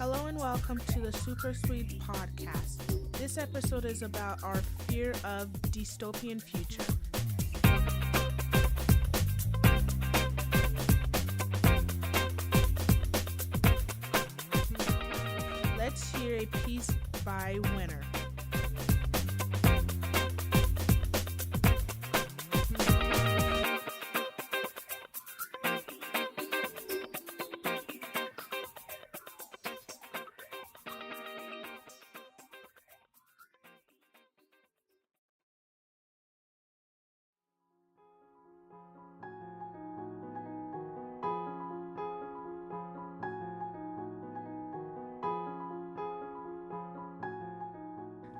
Hello and welcome to the Super Sweet Podcast. This episode is about our fear of dystopian future. Let's hear a piece by Winner.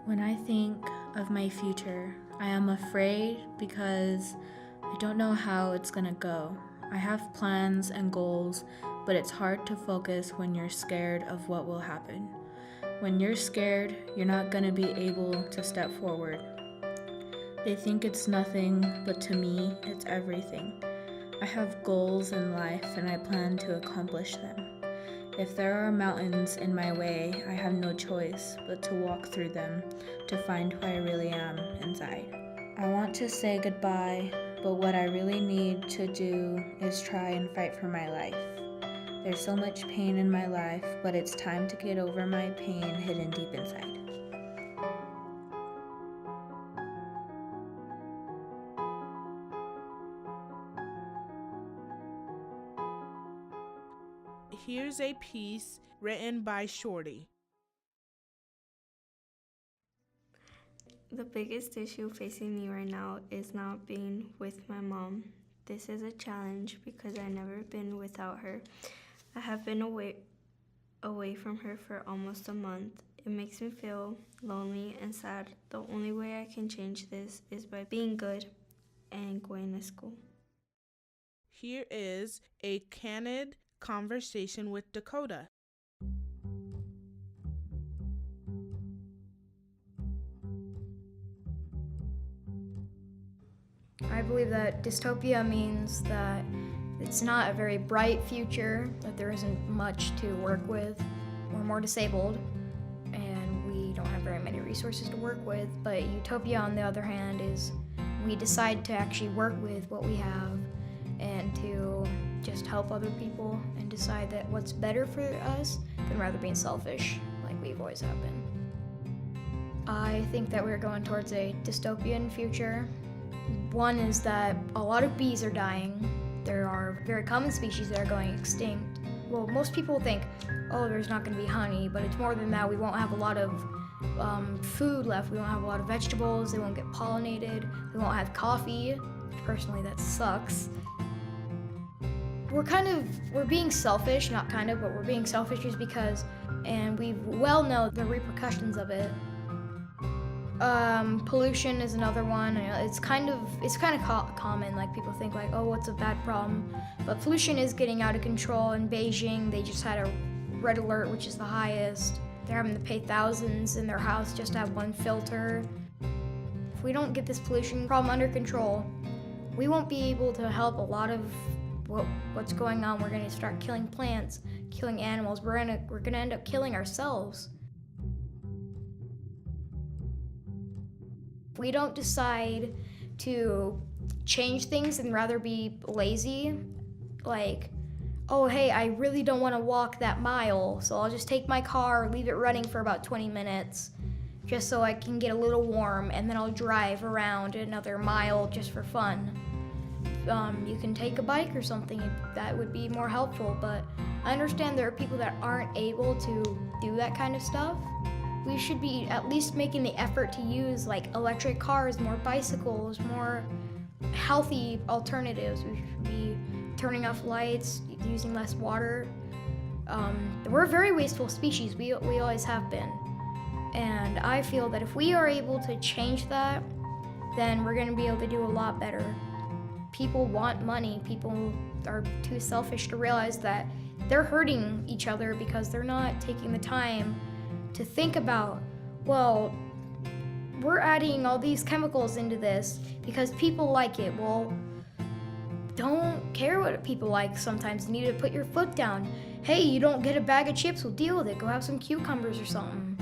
When I think of my future, I am afraid because I don't know how it's gonna go. I have plans and goals, but it's hard to focus when you're scared of what will happen. When you're scared, you're not gonna be able to step forward. They think it's nothing, but to me, it's everything. I have goals in life and I plan to accomplish them. If there are mountains in my way, I have no choice but to walk through them to find who I really am inside. I want to say goodbye, but what I really need to do is try and fight for my life. There's so much pain in my life, but it's time to get over my pain hidden deep inside. Here's a piece written by Shorty. The biggest issue facing me right now is not being with my mom. This is a challenge because I've never been without her. I have been away from her for almost a month. It makes me feel lonely and sad. The only way I can change this is by being good and going to school. Here is a candid conversation with Dakota. I believe that dystopia means that it's not a very bright future, that there isn't much to work with. We're more disabled, and we don't have very many resources to work with. But utopia, on the other hand, is we decide to actually work with what we have and to just help other people and decide that what's better for us than rather being selfish like we've always have been. I think that we're going towards a dystopian future. One is that a lot of bees are dying. There are very common species that are going extinct. Well, most people think, oh, there's not going to be honey, but it's more than that. We won't have a lot of food left. We won't have a lot of vegetables. They won't get pollinated. We won't have coffee. Personally, that sucks. We're being selfish, not kind of, but we're being selfish just because, and we well know the repercussions of it. Pollution is another one. It's kind of common. Like people think like, oh, what's a bad problem? But pollution is getting out of control. In Beijing, they just had a red alert, which is the highest. They're having to pay thousands in their house just to have one filter. If we don't get this pollution problem under control, we won't be able to help a lot of what's going on. We're going to start killing plants, killing animals. We're going to end up killing ourselves. If we don't decide to change things and rather be lazy, like, oh, hey, I really don't want to walk that mile, so I'll just take my car, leave it running for about 20 minutes, just so I can get a little warm, and then I'll drive around another mile just for fun. You can take a bike or something, that would be more helpful, but I understand there are people that aren't able to do that kind of stuff. We should be at least making the effort to use like electric cars, more bicycles, more healthy alternatives. We should be turning off lights, using less water. We're a very wasteful species, we always have been. And I feel that if we are able to change that, then we're gonna be able to do a lot better. People want money. People are too selfish to realize that they're hurting each other because they're not taking the time to think about, well, we're adding all these chemicals into this because people like it. Well, don't care what what people like sometimes. You need to put your foot down. Hey, you don't get a bag of chips, we'll deal with it. Go have some cucumbers or something.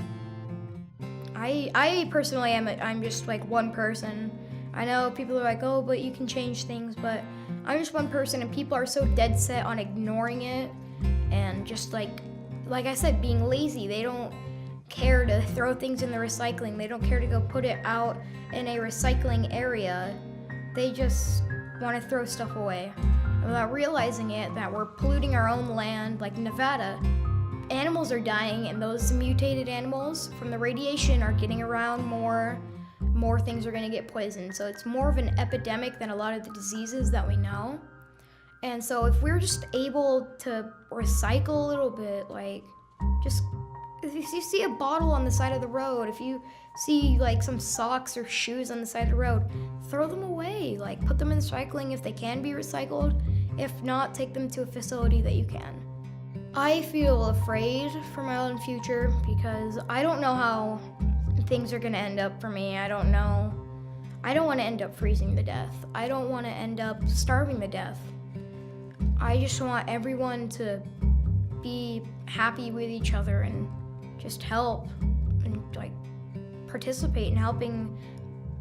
I personally I'm just like one person. I know people are like, oh, but you can change things, but I'm just one person, and people are so dead set on ignoring it and just like I said, being lazy. They don't care to throw things in the recycling. They don't care to go put it out in a recycling area. They just want to throw stuff away. And without realizing it, that we're polluting our own land, like Nevada. Animals are dying, and those mutated animals from the radiation are getting around more things are going to get poisoned. So it's more of an epidemic than a lot of the diseases that we know. And so if we're just able to recycle a little bit, like just if you see a bottle on the side of the road, if you see like some socks or shoes on the side of the road, throw them away. Like put them in recycling if they can be recycled. If not, take them to a facility that you can. I feel afraid for my own future because I don't know how things are going to end up for me. I don't know. I don't want to end up freezing to death. I don't want to end up starving to death. I just want everyone to be happy with each other and just help and like participate in helping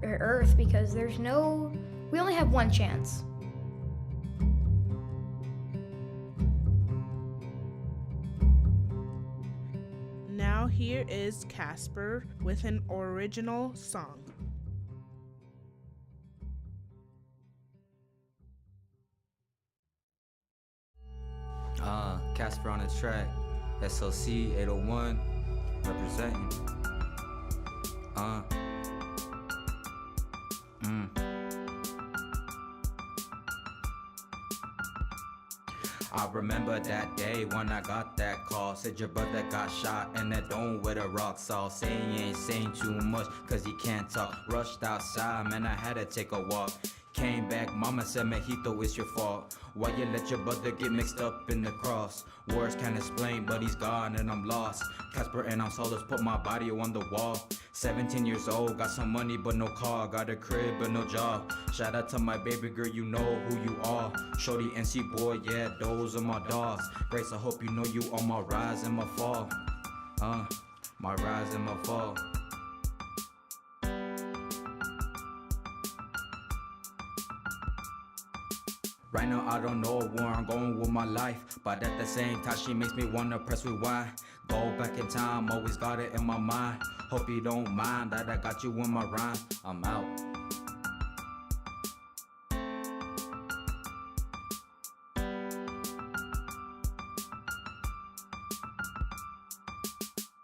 Earth, because we only have one chance. Now here is Casper with an original song. Casper on the track, SOC 801, representing. I remember that day when I got that call. Said your brother got shot in the dome with a rock saw. Saying you ain't saying too much cause he can't talk. Rushed outside, man, I had to take a walk. Came back, mama said, Mejito, it's your fault. Why you let your brother get mixed up in the cross? Words can't explain, but he's gone and I'm lost. Casper and I'm soulless, put my body on the wall. 17 years old, got some money but no car. Got a crib but no job. Shout out to my baby girl, you know who you are. Shorty NC boy, yeah, those are my dogs. Grace, I hope you know you on my rise and my fall. My rise and my fall. Right now I don't know where I'm going with my life, but at the same time she makes me wanna press rewind. Go back in time, always got it in my mind. Hope you don't mind that I got you in my rhyme. I'm out.